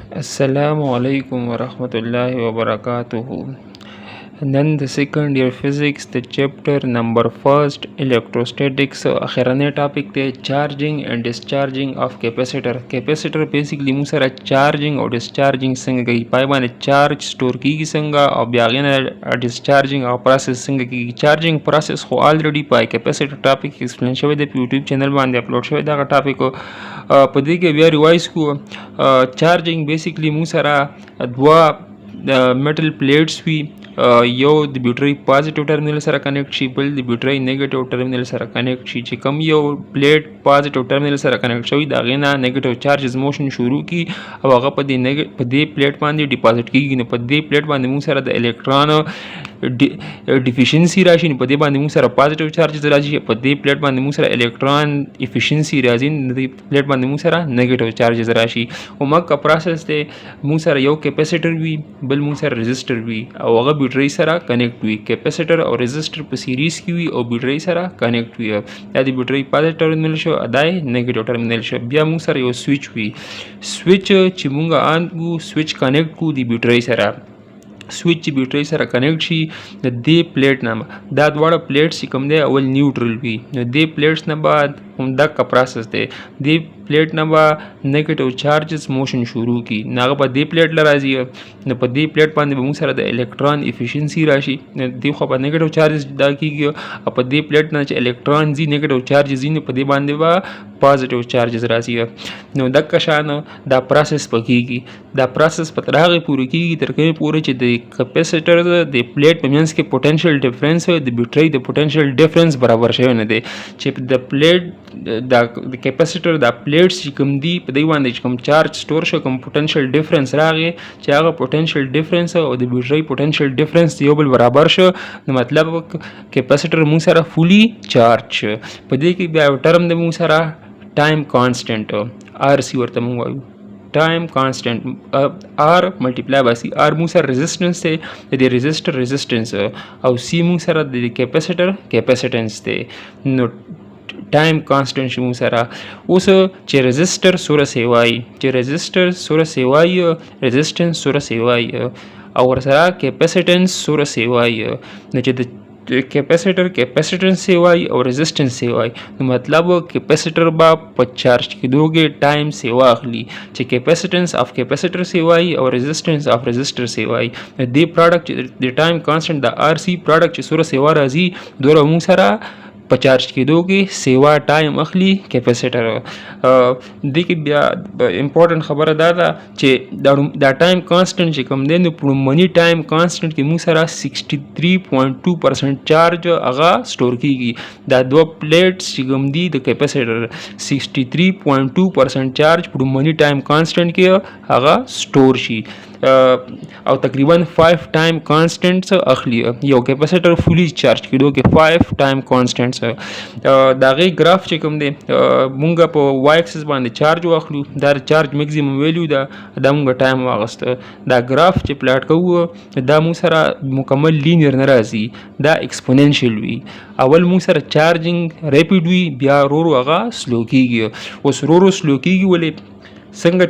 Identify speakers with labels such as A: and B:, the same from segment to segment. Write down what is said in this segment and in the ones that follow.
A: Assalamualaikum warahmatullahi wabarakatuh. नन the second year physics the chapter number first electrostatics आखिरने topic थे charging and discharging of capacitor. Capacitor basically मुसरा charging और discharging संग गई पाइबान चार्ज स्टोर की संगा और ब्यागन डिस्चार्जिंग और प्रोसेस संग की चार्जिंग प्रोसेस को ऑलरेडी पाए कैपेसिटर टॉपिक एक्सप्लेन शवे दे यूट्यूब चैनल बांधे अपलोड शवे दा टॉपिक को पदी के बिया रिवाइज को चार्जिंग बेसिकली मुसरा द्वा मेटल प्लेट्स भी यो द ब्यूटरी positive terminal sir connect she बल द ब्यूटरी negative terminal sir connect she come yo plate positive terminal sir connect शवी दागेना नेगेटिव चार्जेस मोशन शुरू की अब अगर पदे प्लेट बांधे डिपॉजिट की पदे प्लेट बांधे मुंह सर द इलेक्ट्रॉन डिफिशियंसी राशि पदे बांधे मुंह सर पॉजिटिव चार्जेस राशि पदे प्लेट बांधे मुंह सर इलेक्ट्रॉन इफिशियंसी राशि प्लेट बांधे मुंह सर नेगेटिव चार्जेस राशि उमक का प्रोसेस थे मुंह सर यो कैपेसिटर भी बल मुंह सर रेजिस्टर भी और अगर ब्यूटरी सरा कनेक्ट हुई कैपेसिटर और रेजिस्टर पर सीरीज की हुई और ब्यूटरी सरा कनेक्ट हुई यदि ब्यूटरी पॉजिटिव टर्मिनल शो अदाय नेगेटिव टर्मिनल शो बिया मुंह सर यो स्विच हुई स्विच चिमुंगा आन को स्विच कनेक्ट को दी ब्यूटरी सरा स्विच ब्यूटरी sir connect she they plate नाम दाद वाला प्लेट्स कम दे अवल न्यूट्रल भी दे प्लेट्स ना बाद हम दा का प्रोसेस दे दे प्लेट ना बा नेगेटिव चार्जेस मोशन शुरू की नागा पा दे प्लेट ला राजी न पा दे प्लेट पाने मुंह सर द इलेक्ट्रॉन इफिशियंसी राशि न दे खो पा नेगेटिव चार्जेस दा की गयो अब दे प्लेट ना इलेक्ट्रॉन जी नेगेटिव चार्जेस जी ने पदे बांधे बा पॉजिटिव चार्जेस राशि न दक का शान दा प्रोसेस पकी दा प्रोसेस पतरागे पूरी की तरके पूरे च दे कैपेसिटर द प्लेट मींस के पोटेंशियल डिफरेंस द ब्यूटरी द पोटेंशियल डिफरेंस बराबर शे न दे चिप द प्लेट द कैपेसिटर द प्लेट्स कम दी पदे बांधे कम चार्ज स्टोर शो कम पोटेंशियल डिफरेंस रागे चागा पोटेंशियल डिफरेंस और द ब्यूटरी पोटेंशियल डिफरेंस यो बल बराबर शो मतलब कैपेसिटर मुंह सारा फुली चार्ज पदे की टर्म दे मुंह सारा टाइम कांस्टेंट आर सी वर्त मुंह time constant R multiply by C R मुंह सर रेजिस्टेंस थे यदि रेजिस्टर रेजिस्टेंस और सी मुंह सर कैपेसिटर कैपेसिटेंस थे नो टाइम कांस्टेंट मुंह सरा उस चे रेजिस्टर सुर सेवाई चे रेजिस्टर सुर सेवाई रेजिस्टेंस सुर सेवाई और सरा कैपेसिटेंस सुर सेवाई न कैपेसिटर कैपेसिटेंस सेवाई और रेजिस्टेंस सेवाई मतलब कैपेसिटर बा चार्ज की दोगे टाइम सेवा अखली चे कैपेसिटेंस ऑफ कैपेसिटर सेवाई और रेजिस्टेंस ऑफ रेजिस्टर सेवाई दे product the time constant the RC product सुर सेवा राजी दोरा मुंह सरा पचार्ज की दोगे सेवा टाइम अखली कैपेसिटर देखिए इम्पोर्टेंट खबर दादा चे दा टाइम कांस्टेंट चे कम देन मनी टाइम कांस्टेंट की मुंह सरा 63.2% चार्ज आगा स्टोर की गई दा दो प्लेट्स ची कम दी द कैपेसिटर 63.2% चार्ज मनी टाइम कांस्टेंट के आगा स्टोर शी और तकरीबन 5 टाइम कांस्टेंट्स अखली यो कैपेसिटर फुली चार्ज की दो के 5 टाइम कांस्टेंट्स दागे ग्राफ चेकम दे मुंगा पो वाई एक्सिस बांधे चार्ज वाखलू दार चार्ज मैक्सिमम वैल्यू दा मुंगा टाइम वागस्त दा ग्राफ चे प्लाट को दा मुंग सरा मुकम्मल लीनियर नराजी दा एक्सपोनेंशियल हुई अवल मुंग सरा चार्जिंग रैपिड हुई बिया रोरो आगा स्लो की गयो उस रोरो स्लो की गई वाले संग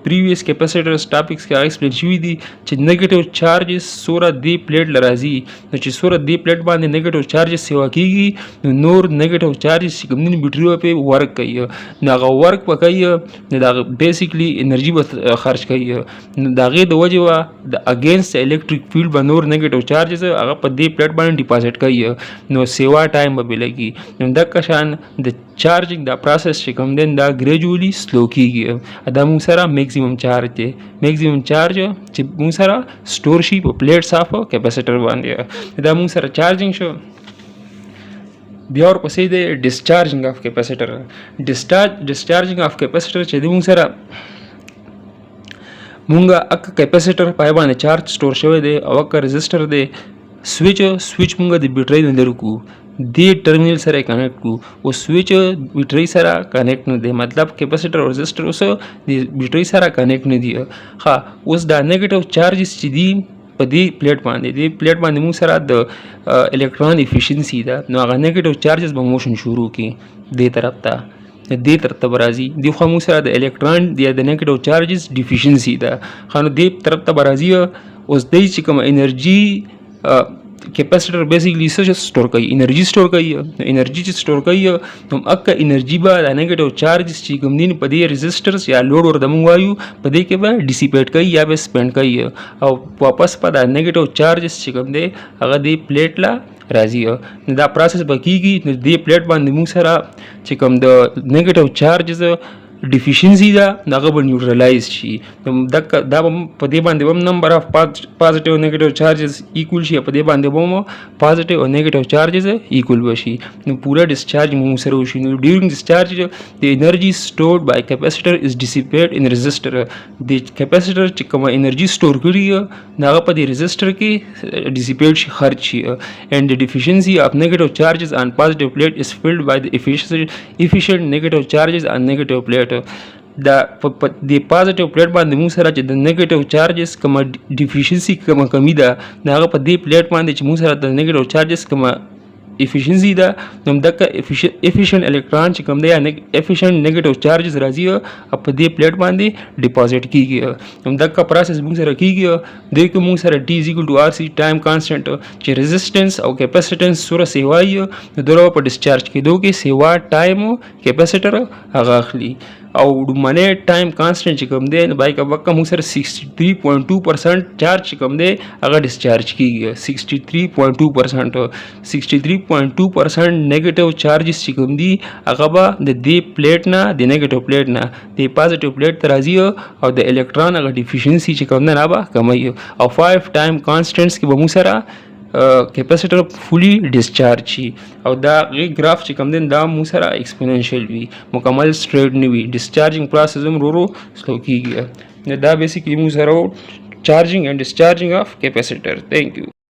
A: प्रीवियस कैपेसिटर्स टॉपिक्स के एक्सप्लेन हुई थी चे नेगेटिव चार्जेस सोरा दे प्लेट लराजी चे सोरा दे प्लेट बांधे नेगेटिव चार्जेस सेवा की गई नोर नेगेटिव चार्जेस कमनी बैटरी पे वर्क कई नागा वर्क पकई दाग बेसिकली एनर्जी खर्च कई दागे द वजह द अगेंस्ट इलेक्ट्रिक फील्ड बा नोर नेगेटिव चार्जेस अगर पदे प्लेट बांधे डिपॉजिट कई नो सेवा टाइम मिलेगी दक का शान द चार्जिंग द प्रोसेस से कम देन द ग्रेजुअली स्लो की गई दा मुंह सरा मैक्सिमम चार्ज थे मैक्सिमम चार्ज मुंह सरा स्टोर शी प्लेट साफ कैपेसिटर बांधे दा मुंह सरा चार्जिंग शो बियर पसे दे discharging of capacitor discharging of capacitor चे मुंह सरा मुंगा अक कैपेसिटर पाइबाने चार्ज स्टोर शवे दे अवक रेजिस्टर दे स्विच मुंगा दे बैटरी अंदर को दे टर्मिनल सर कनेक्ट को वो स्विच बैटरी सारा कनेक्ट न दे मतलब कैपेसिटर और रेजिस्टर उस बैटरी सारा कनेक्ट न दिया हाँ उस दा नेगेटिव चार्ज दी पदी प्लेट बांधे मुंह सरा द इलेक्ट्रॉन इफिशियंसी दा नो नेगेटिव चार्जेस मोशन शुरू की दे तरफ था د دې ترتیب راځي دی خو موږ سره د الکترون د نیگیټیو چارجز ډیفیشنسي ده خو نو دې ترتیب راځي اوس دی چې کوم انرژي کیپاسیټر بیسیکلی څه سٹور کوي انرژي سٹور کوي انرژي چې سٹور کوي نو اکه انرژي به د نیگیټیو چارجز چې کوم دین په دې ريزिस्टرز یا لوډ ور د مونږ وایو په دې کې به ډیسیپیټ کوي یا به سپینډ کوي او واپس په د نیگیټیو چارجز چې کوم دی هغه دی پلیټ لا راځي دا پروسس به کیږي نو دې پلیټ باندې موږ سره چې کوم د نیگیټیو چارجز ډیفیشنسي دا هغه به نیوټرلایز شي دا په دې باندې هم نمبر اف پازیټیو نیگیټیو چارجز ایکوال شي په دې باندې هم پازیټیو او نیگیټیو چارجز ایکوال وشي نو پورا ډیسچارج موږ سره وشي نو ډیورینګ ډیسچارج د انرژي stored by capacitor is dissipate in resistor د کیپاسیټر چې کوم انرژي سٹور کړي هغه په دې ريزिस्टर کې ډیسیپیټ شي خرج شي and the deficiency of negative charges on positive plate is filled by the efficient negative charges on negative plate دا د پازیټیو پلیټ باندې موږ سره چې د نیگیټیو چارجز کوم ډیفیشنسي کوم کمی ده هغه په دې پلیټ باندې چې موږ سره د نیگیټیو چارجز کوم efficiency ده نو دغه efficient electron چې کوم دی efficient negative charges راځي په دې پلیټ باندې ډیپوزټ کیږي نو دغه پروسس موږ سره کیږي د کوم موږ سره t = rc ټایم کانسټنټ چې ريزिस्टेंस او کیپاسټنس سره سیوای نو دغه په ډیسچارج کېدو کې سیوا ټایم کیپاسیټر هغه اخلي او ډومنه ټایم کانسټنټ چې کوم دی بای کا وقت موږ سره 63.2% چارج چې کوم دی هغه ډیسچارج کیږي 63.2% نیگیټیو چارجز چې کوم دی هغه به د دې پلیټ نه د نیگیټیو پلیټ نه د پازیټیو پلیټ ته راځي او د الکترون هغه ډیفیشنسي چې کوم نه به کموي او 5 ټایم کانسټنټس کې به موږ سره کیپاسیټر فلی ډیسچارج شي او دا گراف چې کوم دی دا موږ سره ایکسپوننشل وي مکمل سټریټ نه وي ډیسچارجینګ پروسس هم ورو سلو کیږي دا بیسیکلی موږ سره چارجینګ اینڈ ډیسچارجینګ اف کیپاسیټر. Thank you.